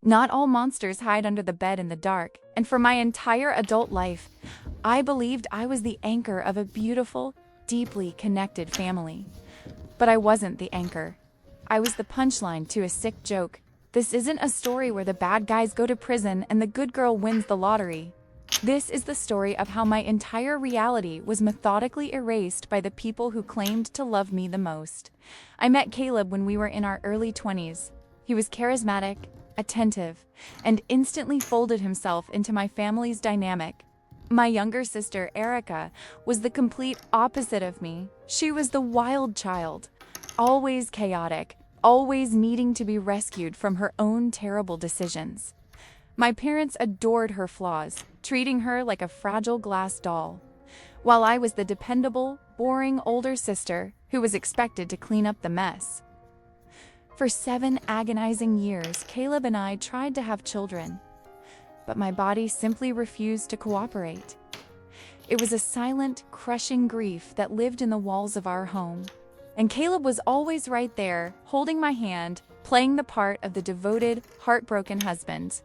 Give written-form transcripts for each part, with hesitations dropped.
Not all monsters hide under the bed in the dark, and for my entire adult life, I believed I was the anchor of a beautiful, deeply connected family. But I wasn't the anchor. I was the punchline to a sick joke. This isn't a story where the bad guys go to prison and the good girl wins the lottery. This is the story of how my entire reality was methodically erased by the people who claimed to love me the most. I met Caleb when we were in our early 20s. He was charismatic, attentive, and instantly folded himself into my family's dynamic. My younger sister, Erica, was the complete opposite of me. She was the wild child, always chaotic, always needing to be rescued from her own terrible decisions. My parents adored her flaws, treating her like a fragile glass doll, while I was the dependable, boring older sister who was expected to clean up the mess. For 7 agonizing years, Caleb and I tried to have children, but my body simply refused to cooperate. It was a silent, crushing grief that lived in the walls of our home. And Caleb was always right there, holding my hand, playing the part of the devoted, heartbroken husband.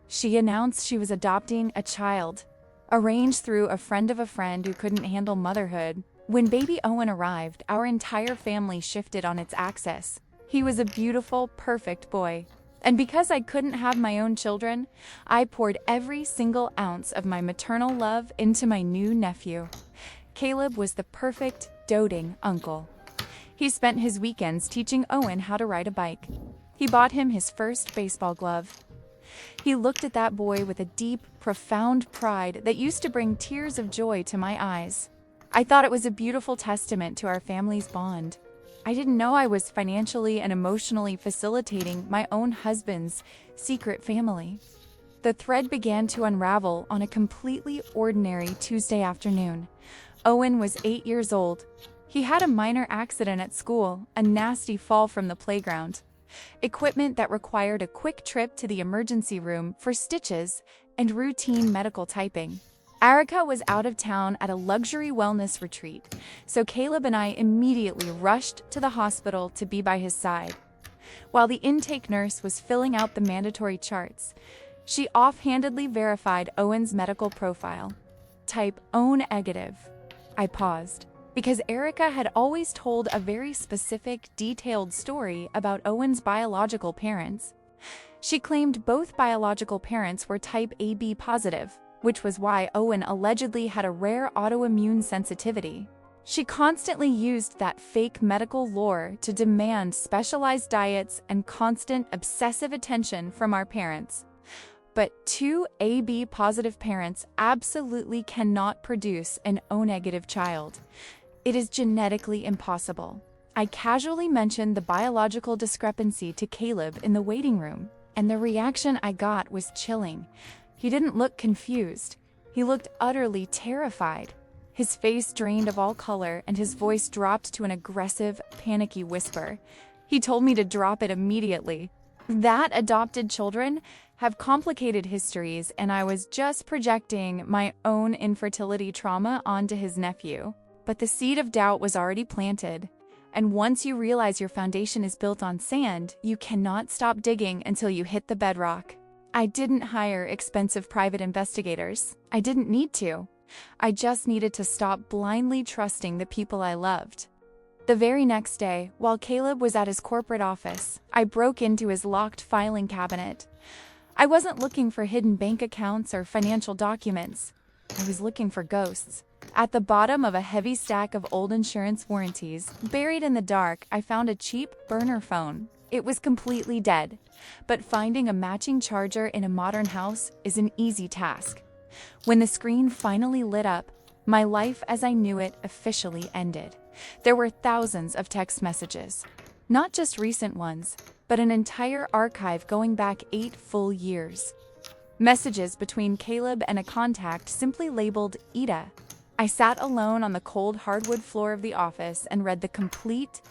She announced she was adopting a child, arranged through a friend of a friend who couldn't handle motherhood. When baby Owen arrived, our entire family shifted on its axis. He was a beautiful, perfect boy. And because I couldn't have my own children, I poured every single ounce of my maternal love into my new nephew. Caleb was the perfect, doting uncle. He spent his weekends teaching Owen how to ride a bike. He bought him his first baseball glove. He looked at that boy with a deep, profound pride that used to bring tears of joy to my eyes. I thought it was a beautiful testament to our family's bond. I didn't know I was financially and emotionally facilitating my own husband's secret family. The thread began to unravel on a completely ordinary Tuesday afternoon. Owen was 8 years old. He had a minor accident at school, a nasty fall from the playground. Equipment that required a quick trip to the emergency room for stitches and routine medical typing. Erica was out of town at a luxury wellness retreat, so Caleb and I immediately rushed to the hospital to be by his side. While the intake nurse was filling out the mandatory charts, she offhandedly verified Owen's medical profile. Type O negative. I paused, because Erica had always told a very specific, detailed story about Owen's biological parents. She claimed both biological parents were type AB positive, which was why Owen allegedly had a rare autoimmune sensitivity. She constantly used that fake medical lore to demand specialized diets and constant obsessive attention from our parents. But 2 AB-positive parents absolutely cannot produce an O-negative child. It is genetically impossible. I casually mentioned the biological discrepancy to Caleb in the waiting room, and the reaction I got was chilling. He didn't look confused. He looked utterly terrified. His face drained of all color, and his voice dropped to an aggressive, panicky whisper. He told me to drop it immediately. That adopted children have complicated histories, and I was just projecting my own infertility trauma onto his nephew. But the seed of doubt was already planted. And once you realize your foundation is built on sand, you cannot stop digging until you hit the bedrock. I didn't hire expensive private investigators. I didn't need to. I just needed to stop blindly trusting the people I loved. The very next day, while Caleb was at his corporate office, I broke into his locked filing cabinet. I wasn't looking for hidden bank accounts or financial documents. I was looking for ghosts. At the bottom of a heavy stack of old insurance warranties, buried in the dark, I found a cheap burner phone. It was completely dead, but finding a matching charger in a modern house is an easy task. When the screen finally lit up, my life as I knew it officially ended. There were thousands of text messages, not just recent ones, but an entire archive going back 8 full years. Messages between Caleb and a contact simply labeled Ida. I sat alone on the cold hardwood floor of the office and read the complete,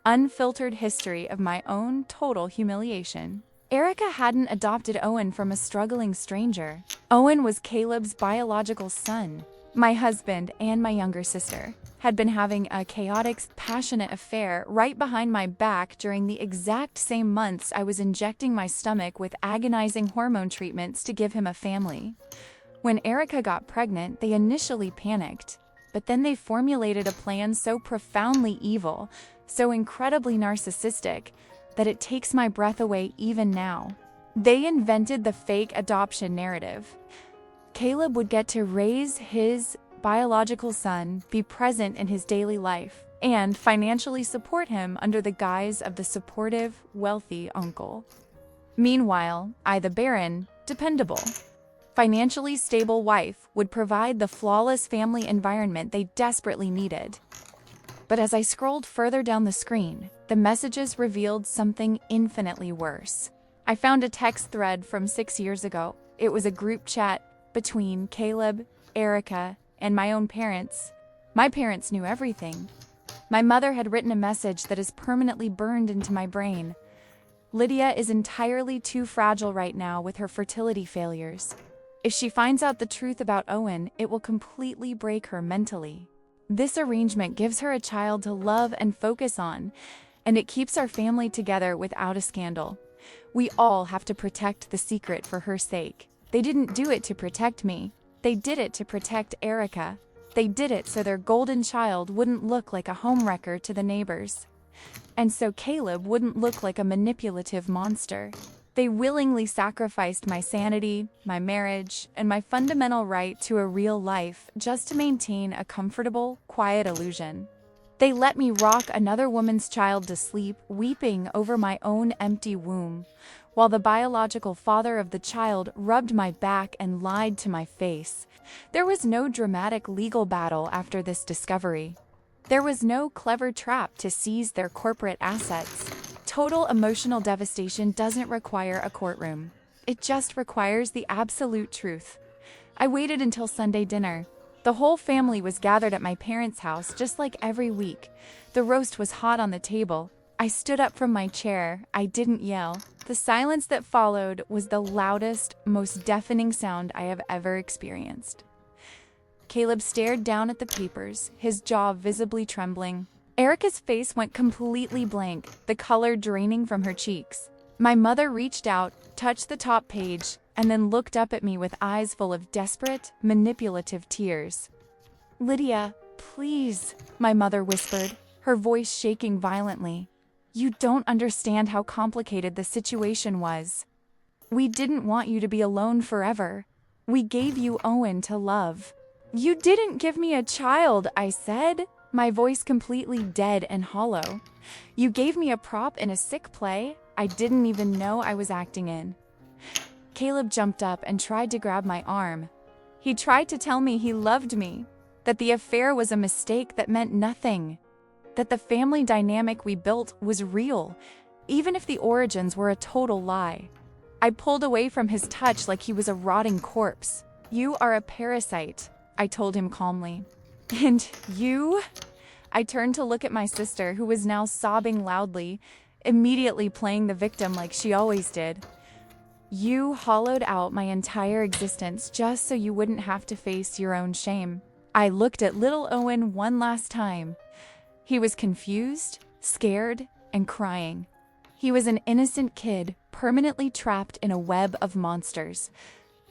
unfiltered history of my own total humiliation. Erica hadn't adopted Owen from a struggling stranger. Owen was Caleb's biological son. My husband and my younger sister had been having a chaotic, passionate affair right behind my back during the exact same months I was injecting my stomach with agonizing hormone treatments to give him a family. When Erica got pregnant, they initially panicked, but then they formulated a plan so profoundly evil, so incredibly narcissistic, that it takes my breath away even now. They invented the fake adoption narrative. Caleb would get to raise his biological son, be present in his daily life, and financially support him under the guise of the supportive, wealthy uncle. Meanwhile, I, the barren, dependable, financially stable wife would provide the flawless family environment they desperately needed. But as I scrolled further down the screen, the messages revealed something infinitely worse. I found a text thread from 6 years ago. It was a group chat between Caleb, Erica, and my own parents. My parents knew everything. My mother had written a message that is permanently burned into my brain. Lydia is entirely too fragile right now with her fertility failures. If she finds out the truth about Owen, it will completely break her mentally. This arrangement gives her a child to love and focus on, and it keeps our family together without a scandal. We all have to protect the secret for her sake. They didn't do it to protect me. They did it to protect Erica. They did it so their golden child wouldn't look like a homewrecker to the neighbors. And so Caleb wouldn't look like a manipulative monster. They willingly sacrificed my sanity, my marriage, and my fundamental right to a real life just to maintain a comfortable, quiet illusion. They let me rock another woman's child to sleep, weeping over my own empty womb, while the biological father of the child rubbed my back and lied to my face. There was no dramatic legal battle after this discovery. There was no clever trap to seize their corporate assets. Total emotional devastation doesn't require a courtroom. It just requires the absolute truth. I waited until Sunday dinner. The whole family was gathered at my parents' house just like every week. The roast was hot on the table. I stood up from my chair. I didn't yell. The silence that followed was the loudest, most deafening sound I have ever experienced. Caleb stared down at the papers, his jaw visibly trembling. Erica's face went completely blank, the color draining from her cheeks. My mother reached out, touched the top page, and then looked up at me with eyes full of desperate, manipulative tears. "Lydia, please," my mother whispered, her voice shaking violently. "You don't understand how complicated the situation was. We didn't want you to be alone forever. We gave you Owen to love." "You didn't give me a child," I said, my voice completely dead and hollow. "You gave me a prop in a sick play I didn't even know I was acting in." Caleb jumped up and tried to grab my arm. He tried to tell me he loved me, that the affair was a mistake that meant nothing, that the family dynamic we built was real, even if the origins were a total lie. I pulled away from his touch like he was a rotting corpse. "You are a parasite," I told him calmly. "And you?" I turned to look at my sister, who was now sobbing loudly, immediately playing the victim like she always did. "You hollowed out my entire existence just so you wouldn't have to face your own shame." I looked at little Owen one last time. He was confused, scared, and crying. He was an innocent kid, permanently trapped in a web of monsters.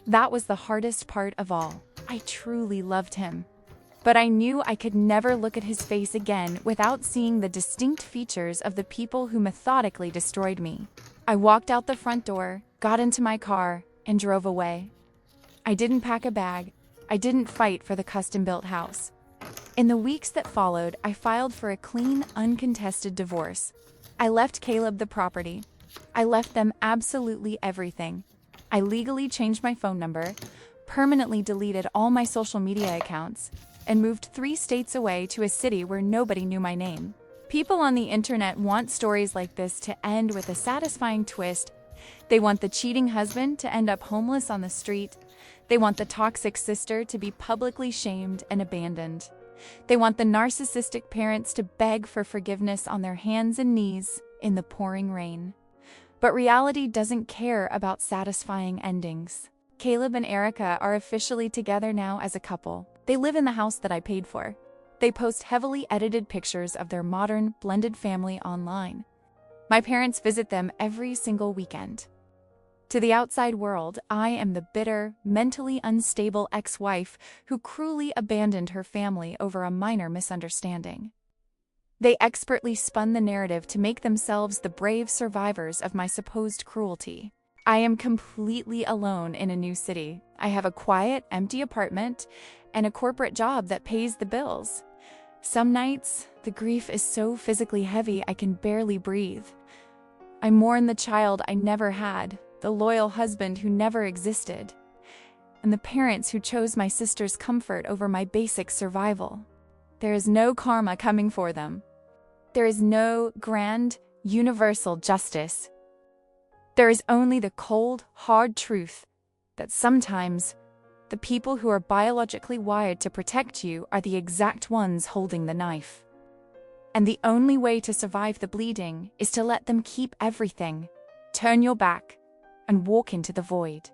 That was the hardest part of all. I truly loved him. But I knew I could never look at his face again without seeing the distinct features of the people who methodically destroyed me. I walked out the front door, got into my car, and drove away. I didn't pack a bag. I didn't fight for the custom-built house. In the weeks that followed, I filed for a clean, uncontested divorce. I left Caleb the property. I left them absolutely everything. I legally changed my phone number, permanently deleted all my social media accounts, and moved 3 states away to a city where nobody knew my name. People on the internet want stories like this to end with a satisfying twist. They want the cheating husband to end up homeless on the street. They want the toxic sister to be publicly shamed and abandoned. They want the narcissistic parents to beg for forgiveness on their hands and knees in the pouring rain. But reality doesn't care about satisfying endings. Caleb and Erica are officially together now as a couple. They live in the house that I paid for. They post heavily edited pictures of their modern, blended family online. My parents visit them every single weekend. To the outside world, I am the bitter, mentally unstable ex-wife who cruelly abandoned her family over a minor misunderstanding. They expertly spun the narrative to make themselves the brave survivors of my supposed cruelty. I am completely alone in a new city. I have a quiet, empty apartment and a corporate job that pays the bills. Some nights, the grief is so physically heavy I can barely breathe. I mourn the child I never had, the loyal husband who never existed, and the parents who chose my sister's comfort over my basic survival. There is no karma coming for them. There is no grand, universal justice. There is only the cold, hard truth that sometimes the people who are biologically wired to protect you are the exact ones holding the knife. And the only way to survive the bleeding is to let them keep everything, turn your back, and walk into the void.